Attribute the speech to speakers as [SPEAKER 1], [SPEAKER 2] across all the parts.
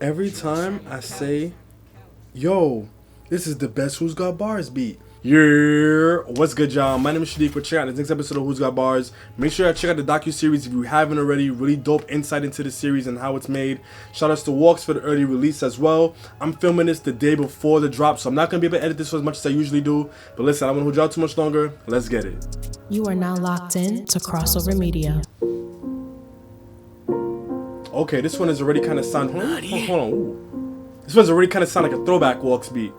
[SPEAKER 1] Every time I say, yo, this is the best Who's Got Bars beat. Yeah, what's good, y'all? My name is Shadiq. We're checking out the next episode of Who's Got Bars. Make sure you check out the docu-series if you haven't already. Really dope insight into the series and how it's made. Shout outs to Walkz for the early release as well. I'm filming this the day before the drop, so I'm not going to be able to edit this as much as I usually do. But listen, I don't want to hold y'all too much longer. Let's get it.
[SPEAKER 2] You are now locked in to KRXOVR Media.
[SPEAKER 1] Okay, this one is already kind of sound. Hold on. Ooh. This one's already kind of sound like a throwback Walkz beat.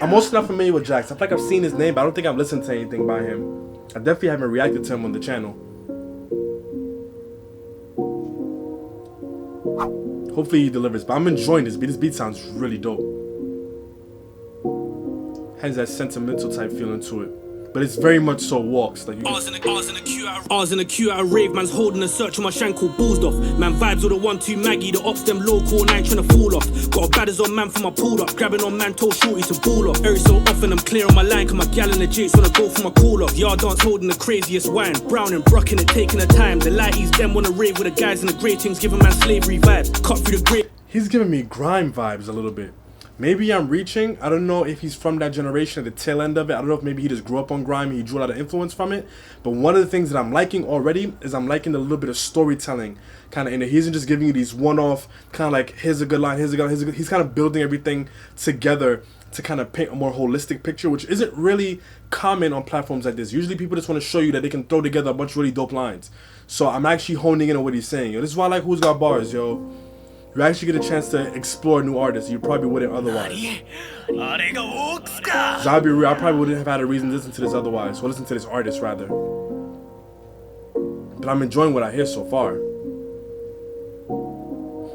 [SPEAKER 1] I'm also not familiar with Jax. I feel like I've seen his name, but I don't think I've listened to anything by him. I definitely haven't reacted to him on the channel. Hopefully he delivers, but I'm enjoying this beat. This beat sounds really dope. Has that sentimental type feeling to it. But it's very much so Walkz. Like
[SPEAKER 3] I was in a queue at a rave, man's holding a search on my shank all bullsed off. Man vibes with the 1-2 Maggie, the ops them local, and I ain't tryna fall off. Got a badders on man from my pulled up, grabbing on man, told shorty to ball off. Every so often I'm clear on my line, cause my gal in the Jakes wanna go for my call off. Yard dance holding the craziest wine, brown and brucking it, taking the time. The lighties them wanna rave with the guys in the grey things, giving man slavery vibe. Cut through the grey.
[SPEAKER 1] He's giving me grime vibes a little bit. Maybe I'm reaching. I don't know if he's from that generation at the tail end of it. I don't know if maybe he just grew up on grime and he drew a lot of influence from it. But one of the things that I'm liking already is I'm liking the little bit of storytelling kind of in it. He isn't just giving you these one-off kind of like, here's a good line, here's a good line, here's a good. He's kind of building everything together to kind of paint a more holistic picture, which isn't really common on platforms like this. Usually people just want to show you that they can throw together a bunch of really dope lines. So I'm actually honing in on what he's saying. Yo, this is why I like Who's Got Bars, yo. You actually get a chance to explore new artists you probably wouldn't otherwise. I'll be real, I probably wouldn't have had a reason to listen to this otherwise. Or listen to this artist, rather. But I'm enjoying what I hear so far.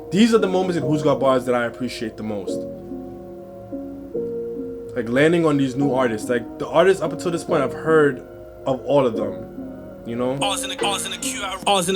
[SPEAKER 1] These are the moments in Who's Got Bars that I appreciate the most. Like landing on these new artists. Like the artists up until this point, I've heard of all of them. You know? I was in a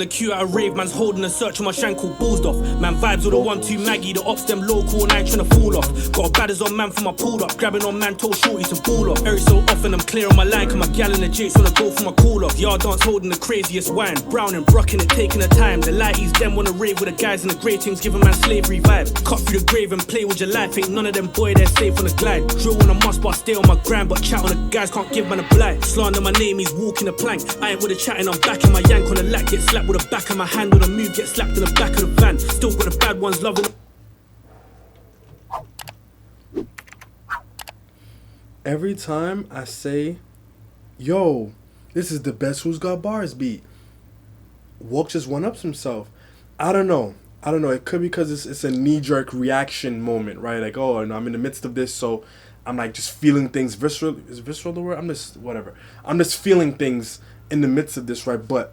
[SPEAKER 1] queue at a rave, man's holding a search on my shank all bullsed off. Man vibes with the 1-2 Maggie, the ops them local, and I ain't tryna fall off. Got a badders on man from my pulled up, grabbing on man, told shorty to ball off. Every so often I'm clear on my line, cause my gal in the Jakes wanna go for my call off. Yard dance holding the craziest wine, brown and brucking it, taking the time. The lighties them wanna rave with the guys in the grey things, giving man slavery vibe. Cut through the grave and play with your life, ain't none of them boy they're safe on the glide. Drill when I must, but I stay on my grind, but chat on the guys can't give man a blight. Slander my name, he's walking the plank. I ain't with the chatting, I'm back in my yank on the lack, get slapped with the back of my hand on a move, get slapped in the back of the van. Still got the bad ones loving. Every time I say, yo, this is the best Who's Got Bars beat, Walkz just one-ups himself. I don't know. It could be because it's a knee-jerk reaction moment, right? Like, oh, no, I'm in the midst of this, so I'm like just feeling things visceral. Is visceral the word? I'm just feeling things in the midst of this, right? But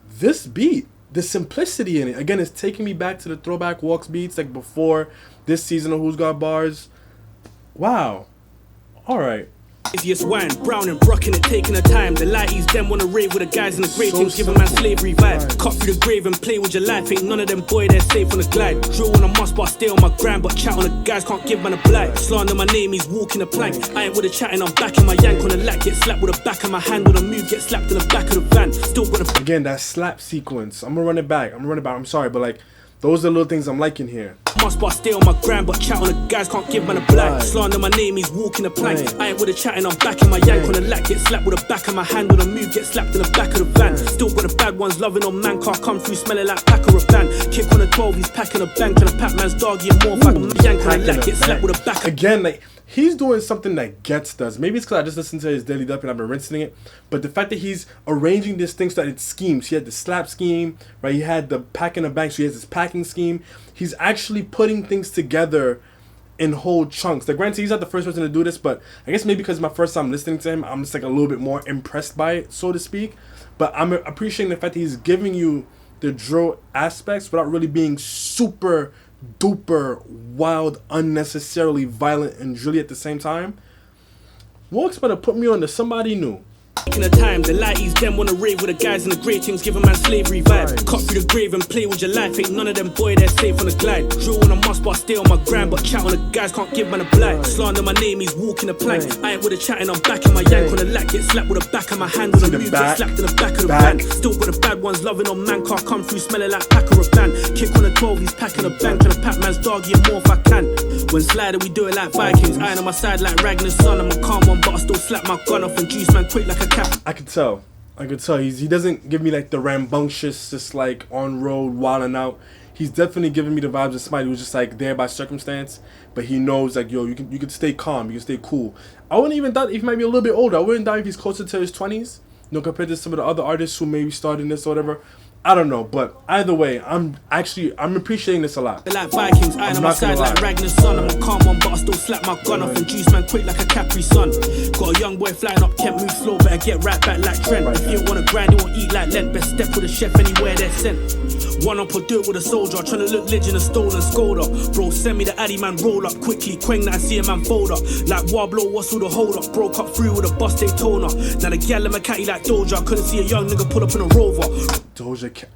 [SPEAKER 1] this beat, the simplicity in it, again, is taking me back to the throwback Walkz beats, like before this season of Who's Got Bars. Wow. All right.
[SPEAKER 3] Easiest wine, brown and brucking it, taking the time. The lighties them wanna rave with the guys in the grey things, giving man slavery vibe. Cut through the grave and play with your life, ain't none of them boy they're safe on the glide. Drill when I must, but I stay on my grind, but chat on the guys can't give man a blight. Slander my name, he's walking the plank. I ain't with the chatting, I'm back in my yank on the lack, get slapped with the back of my hand on a move, get slapped in the back of the van. Still got the
[SPEAKER 1] again that slap sequence. I'm gonna run it back. I'm sorry, but like those are the little things I'm liking here.
[SPEAKER 3] Must but I stay on my grind, but chat on the guys can't give man a blight. Slander my name, he's walking the plank. I ain't with the chatting, I'm back in my yank on the lack, get slapped with the back of my hand on a move, get slapped in the back of the van. Still got the bad ones loving on man, car come through smelling like pack or a van. Kick on a 12, he's packing a bank, and a pack man's doggy and more fucking yank on the lack, get slapped with the back.
[SPEAKER 1] Again, like he's doing something that Gets does. Maybe it's because I just listened to his Daily Dub and I've been rinsing it. But the fact that he's arranging this thing so that it schemes. He had the slap scheme, right? He had the pack in the bank, so he has this packing scheme. He's actually putting things together in whole chunks. Like, granted, he's not the first person to do this, but I guess maybe because it's my first time listening to him, I'm just like a little bit more impressed by it, so to speak. But I'm appreciating the fact that he's giving you the drill aspects without really being super duper wild, unnecessarily violent and drilly at the same time. Walkz better put me on to somebody new.
[SPEAKER 3] In the time, the lighties them wanna rave with the guys in the grey things, give a man slavery vibe. Cut through the grave and play with your life. Ain't none of them boy, they're safe on the glide. Drill on a must, but I stay on my grind. But chat on the guys can't give man a blind. Slander my name, he's walking the plank. I ain't with the chatting, I'm back in my yank on the lack. Get slapped with the back of my hand on the move, get slapped in the back of the van. Still got the bad ones loving on man, can't come through smelling like pack or a van. Kick on the 12, he's packing a bank. Trying to pack man's doggy and more if I can. When sliding, we do it like Vikings. Iron on my side like Ragnar's son. I'm a calm one, but I still slap my gun off and juice man quick like a cat.
[SPEAKER 1] I could tell. He doesn't give me like the rambunctious, just like on road wilding out. He's definitely giving me the vibes of somebody who's just like there by circumstance, but he knows like, yo, you can stay calm, you can stay cool. I wouldn't even doubt if he might be a little bit older. I wouldn't doubt if he's closer to his 20s, compared to some of the other artists who maybe started this or whatever. I don't know, but either way, I'm appreciating this a lot.
[SPEAKER 3] They're like Vikings, iron on my side like Ragnar's son. I'm a calm one, but I still slap my gun off and juice man quick like a Capri Sun. Got a young boy flying up, can't move slow, better get right back like Trent. If you wanna grind, you won't eat like lead. Best step with a chef anywhere they're sent. One up or do it with a soldier, trying to look legend a stolen scolder. Bro, send me the addy man, roll up quickly, quang that I see a man fold up. Like Wablo, what's all the hold up? Broke up through with a bust Daytona. Now the gal in my catty like Doja, couldn't see a young nigga pull up in a Rover.
[SPEAKER 1] Doja Cat.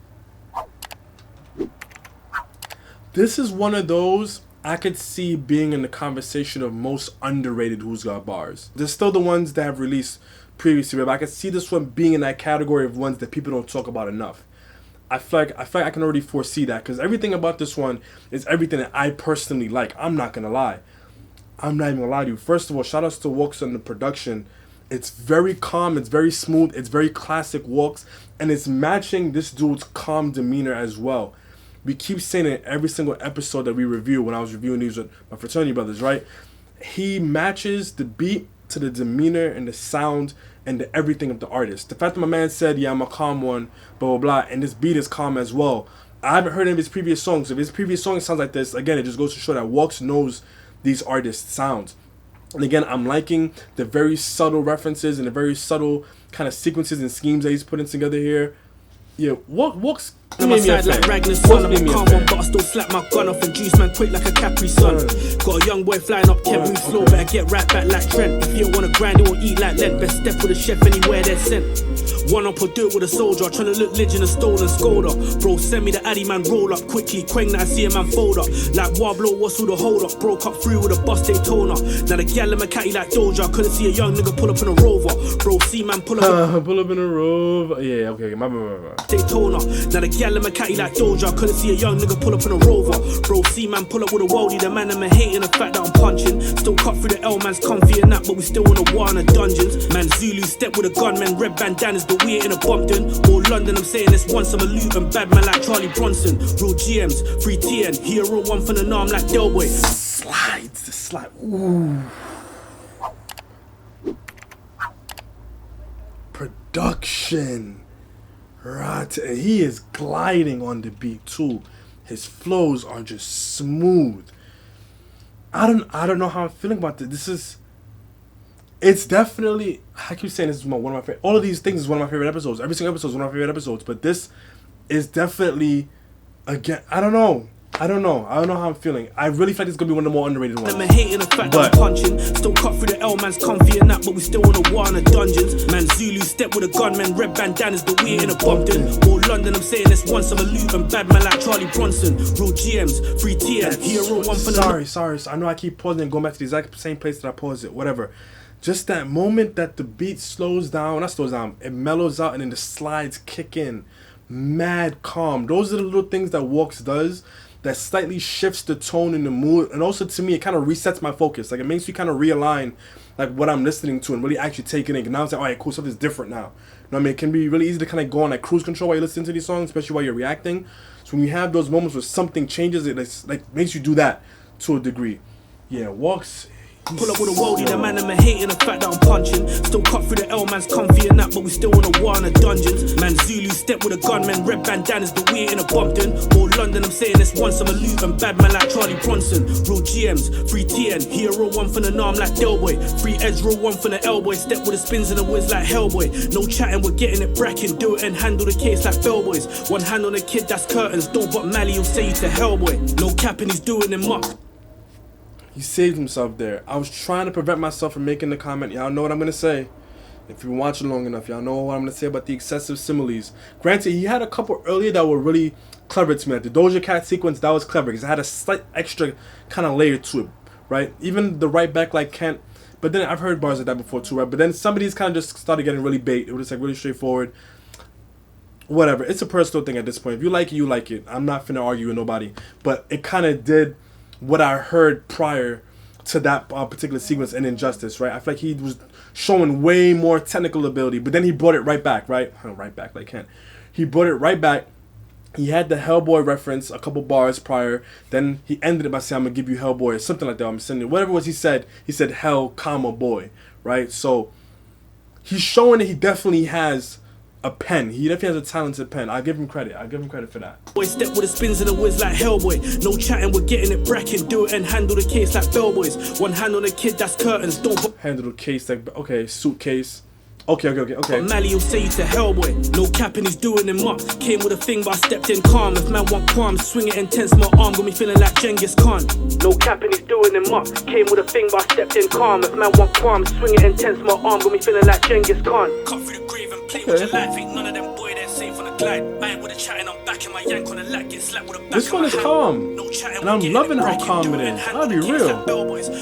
[SPEAKER 1] This is one of those I could see being in the conversation of most underrated Who's Got Bars. There's still the ones that have released previously, but I could see this one being in that category of ones that people don't talk about enough. I feel like I can already foresee that, because everything about this one is everything that I personally like. I'm not gonna lie. I'm not even gonna lie to you. First of all, shout outs to Walkz on the production. It's very calm, it's very smooth, it's very classic Walkz, and it's matching this dude's calm demeanor as well. We keep saying it every single episode that we review. When I was reviewing these with my fraternity brothers, right? He matches the beat to the demeanor and the sound and the everything of the artist. The fact that my man said, yeah, I'm a calm one, blah, blah, blah, and this beat is calm as well. I haven't heard any of his previous songs. If his previous song sounds like this, again, it just goes to show that Walkz knows these artists' sounds. And again, I'm liking the very subtle references and the very subtle kind of sequences and schemes that he's putting together here. Yeah, Walkz made me a fan. Walkz made me a fan.
[SPEAKER 3] But I still slap my gun off and juice man quick like a Capri Sun. Got a young boy flying up, can't move slow, better get right back like Trent. If you don't wanna grind, you won't eat like lead. Best step with a chef anywhere they're sent. One up or do it with a soldier, trying to look legend a stolen scolder. Bro, send me the addy man, roll up quickly, quang that I see a man fold up. Like Wablo, what's all the hold up? Broke up through with a bust Daytona. Now the gal in my catty like Doja, couldn't see a young nigga pull up in a Rover. Bro, see man pull up
[SPEAKER 1] pull up in a Rover. Yeah, okay, my bad.
[SPEAKER 3] Daytona. Now the gal in my catty like Doja, couldn't see a young nigga pull up in a Rover. Bro, see man pull up with a worldie, the man I'm hating the fact that I'm punching. Still cut through the L, man's comfy and that, but we still wanna war in the dungeons. Man Zulu step with a gun, man red bandanas, but we ain't in a Bumpton. Or London, I'm saying this once, I'm a Lume, bad man like Charlie Bronson. Real GMs, free TN, hero one from the arm like Delboy.
[SPEAKER 1] Slides, the slide, ooh. Production. Right, and he is gliding on the beat too. His flows are just smooth. I don't know how I'm feeling about this. It's definitely, I keep saying this is one of my favorite. All of these things is one of my favorite episodes. Every single episode is one of my favorite episodes. But this is definitely, again, I don't know how I'm feeling. I really feel like it's gonna be one of the more underrated ones.
[SPEAKER 3] I'm hating the fact that I'm punching. Still cut through the L, man's comfy and that, but we still wanna war in the dungeons. Man Zulu step with a gun, man red bandanas, but we ain't in a Bumpton. Or London, I'm saying this once, I'm a Lume, bad man like Charlie Bronson. Real GMs, free TN, hero one from the.
[SPEAKER 1] Sorry. I know I keep pausing and going back to the exact same place that I paused it. Whatever. Just that moment that the beat slows down, it mellows out and then the slides kick in. Mad calm. Those are the little things that Walkz does that slightly shifts the tone and the mood. And also to me, it kind of resets my focus. Like it makes me kind of realign like what I'm listening to and really actually taking it. And now it's like, all right, cool, something's different now. You know what I mean? It can be really easy to kind of go on like cruise control while you're listening to these songs, especially while you're reacting. So when you have those moments where something changes, it like makes you do that to a degree. Yeah, Walkz.
[SPEAKER 3] Pull up with a worldie, the man I'm hating the fact that I'm punching. Still cut through the L, man's comfy and that, but we still wanna war in the dungeons. Man Zulu step with a gun, man red bandanas, but we ain't in a Bumpton. Or London, I'm saying this once, I'm a Lume, bad man like Charlie Bronson. Real GMs, free TN, hero one from the arm like Delboy. Free Edge, roll one from the elbow, step with the spins and the whiz like Hellboy. No chatting, we're getting it bracking, do it and handle the case like Bellboys. One hand on the kid, that's curtains, don't but Mally, he'll say you to Hellboy. No capping, he's doing him up.
[SPEAKER 1] He saved himself there. I was trying to prevent myself from making the comment. Y'all know what I'm going to say. If you've been watching long enough, y'all know what I'm gonna say about the excessive similes. Granted, he had a couple earlier that were really clever to me. Like the Doja Cat sequence, that was clever because it had a slight extra kind of layer to it, right? Even the right back like Kent. But then I've heard bars like that before too, right? But then some of these kind of just started getting really bait. It was just like really straightforward. Whatever. It's a personal thing at this point. If you like it, you like it. I'm not finna argue with nobody. But it kind of did what I heard prior to that particular sequence in Injustice, right? I feel like he was showing way more technical ability, but then he brought it right back, right? Right back like Kent. He brought it right back. He had the Hellboy reference a couple bars prior. Then he ended it by saying, I'm going to give you Hellboy or something like that. I'm sending it. Whatever it was he said Hell, comma, boy, right? So he's showing that he definitely has a pen. He definitely has a talented pen. I give him credit. I give him credit for that.
[SPEAKER 3] Boy, step with the spins of the whiz like Hellboy. No chatting, we're getting it bracking. Do it and handle the case like bellboys. One hand on the kid, that's curtains. Don't
[SPEAKER 1] handle the case like, okay, suitcase. Okay.
[SPEAKER 3] Mally will say you to Hellboy. No capping, he's doing him up. Came with a thing, but I stepped in calm. If man want qualms, swing it intense. My arm got me feeling like Genghis Khan. No capping, he's doing him up. Came with a thing, but I stepped in calm. If man want qualms, swing it intense. My arm got me feeling like Genghis Khan. Cut through the grave and play with your life. Ain't none of them boy they're safe on the glide. I ain't with a chatting, I'm back in my yank on the lat. Get slapped with a back.
[SPEAKER 1] This one is calm.
[SPEAKER 3] No chatting,
[SPEAKER 1] and I'm loving how calm it is. I'll be real.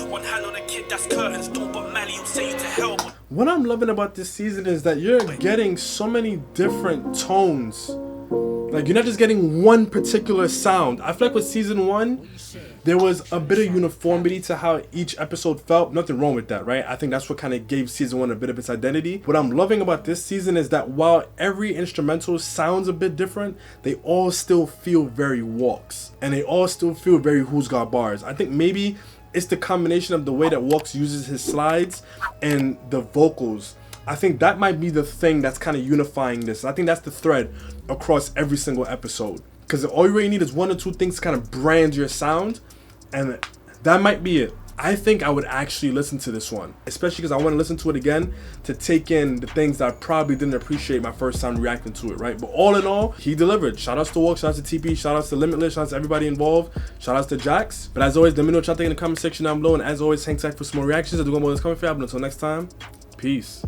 [SPEAKER 3] One hand on the kid, that's curtains. Don't but Mally will say you to Hellboy.
[SPEAKER 1] What I'm loving about this season is that you're getting so many different tones. Like, you're not just getting one particular sound. I feel like with season 1, there was a bit of uniformity to how each episode felt. Nothing wrong with that, right? I think that's what kind of gave season 1 a bit of its identity. What I'm loving about this season is that while every instrumental sounds a bit different, they all still feel very Walkz. And they all still feel very Who's Got Bars. I think maybe it's the combination of the way that Walkz uses his slides and the vocals. I think that might be the thing that's kind of unifying this. I think that's the thread across every single episode. Because all you really need is one or two things to kind of brand your sound. And that might be it. I think I would actually listen to this one. Especially because I want to listen to it again to take in the things that I probably didn't appreciate my first time reacting to it, right? But all in all, he delivered. Shout outs to Walkz, shout outs to TP, shout outs to Limitless, shout outs to everybody involved, shout outs to Jax. But as always, let me know what y'all think in the comment section down below. And as always, hang tight for some more reactions. I do got more that's coming for you. But until next time, peace.